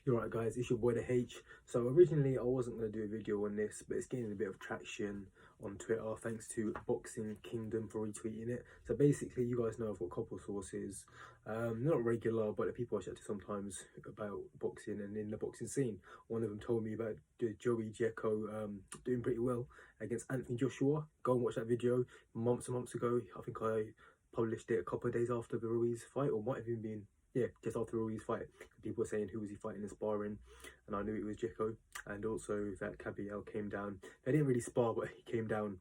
You're right, guys, it's your boy the H. So originally I wasn't going to do a video on this, but it's gaining a bit of traction on Twitter thanks to Boxing Kingdom for retweeting it. So basically, you guys know I've got a couple sources, not regular, but the people I chat to sometimes about boxing and in the boxing scene. One of them told me about Joey Jacko doing pretty well against Anthony Joshua. Go and watch that video months and months ago. I think I published it a couple of days after the Ruiz fight, or might have even been, yeah, just after Ruiz fight. People were saying who was he fighting in sparring, and I knew it was Jacko. And also that Cabiel came down. They didn't really spar, but he came down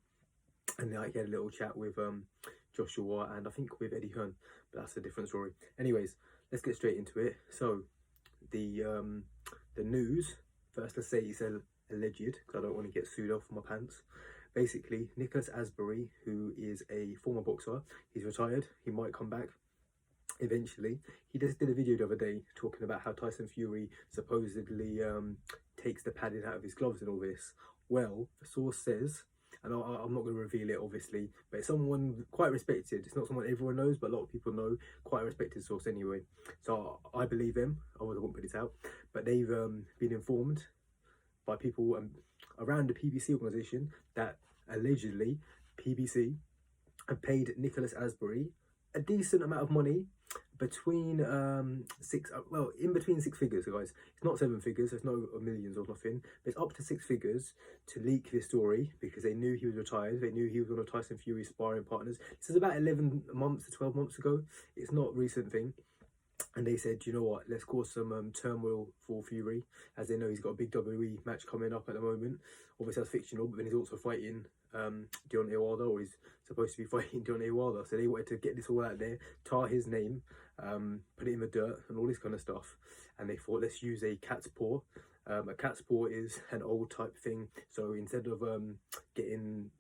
and like, he had a little chat with Joshua and I think with Eddie Hearn, but that's a different story. Anyways, let's get straight into it. So the news, first let's say it's alleged, because I don't want to get sued off my pants. Basically, Nicholas Asberry, who is a former boxer, he's retired, he might come back eventually. He just did a video the other day talking about how Tyson Fury supposedly takes the padding out of his gloves and all this. Well, the source says, and I'm not going to reveal it obviously, but it's someone quite respected. It's not someone everyone knows, but a lot of people know, quite a respected source anyway. So I believe them, otherwise I won't put this out. But they've been informed by people around the PBC organisation that allegedly PBC have paid Nicholas Asberry a decent amount of money, between in between six figures, guys. It's not seven figures, there's no millions or nothing, but it's up to six figures to leak this story, because they knew he was retired, they knew he was one of Tyson Fury's sparring partners. This is about 11 months to 12 months ago, it's not a recent thing. And they said, you know what, let's cause some turmoil for Fury, as they know he's got a big WWE match coming up at the moment. Obviously that's fictional, but then he's also fighting Deontay Wilder, or he's supposed to be fighting Deontay Wilder. So they wanted to get this all out there, tar his name, put it in the dirt and all this kind of stuff. And they thought, let's use a cat's paw. A cat's paw is an old type thing. So instead of putting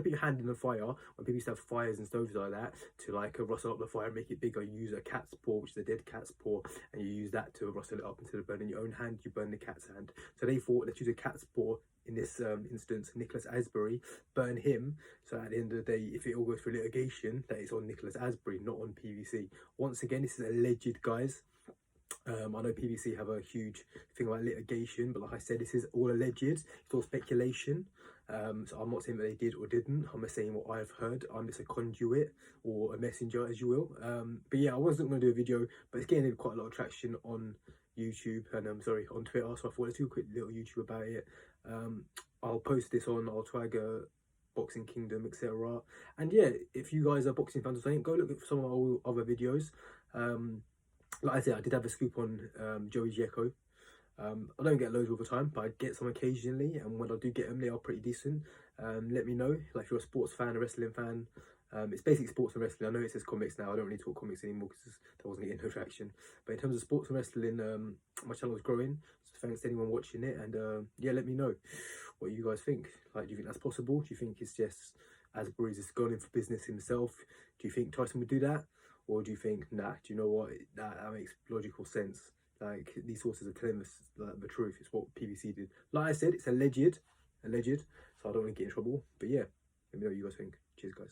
your hand in the fire, when people used to have fires and stoves like that, to like rustle up the fire and make it bigger, you use a cat's paw, which is a dead cat's paw, and you use that to rustle it up. Instead of burning your own hand, you burn the cat's hand. So they thought, let's use a cat's paw in this instance, Nicholas Asberry, burn him, so at the end of the day, if it all goes through litigation, that it's on Nicholas Asberry, not on PBC. Once again, this is alleged, guys. I know PBC have a huge thing about litigation, but like I said, this is all alleged, it's all speculation. So I'm not saying that they did or didn't, I'm just saying what I've heard. I'm just a conduit or a messenger, as you will. But yeah, I wasn't going to do a video, but it's getting quite a lot of traction on YouTube and on Twitter, so I thought let's do a quick little YouTube about it. I'll post this on, I'll tag Boxing Kingdom, etc. And yeah, if you guys are boxing fans or something, go look at some of our other videos. Like I said, I did have a scoop on Joey Jacko. I don't get loads all the time, but I get some occasionally, and when I do get them, they are pretty decent. Let me know, like if you're a sports fan, a wrestling fan. It's basically sports and wrestling. I know it says comics now, I don't really talk comics anymore because that wasn't getting no traction. But in terms of sports and wrestling, my channel is growing, so thanks to anyone watching it. And yeah, let me know what you guys think. Like, do you think that's possible? Do you think it's just Asberry's just gone in for business himself? Do you think Tyson would do that? Or do you think, nah, do you know what, that makes logical sense? Like, these sources are telling us like, the truth. It's what PBC did. Like I said, it's alleged, so I don't want to get in trouble. But yeah, let me know what you guys think. Cheers, guys.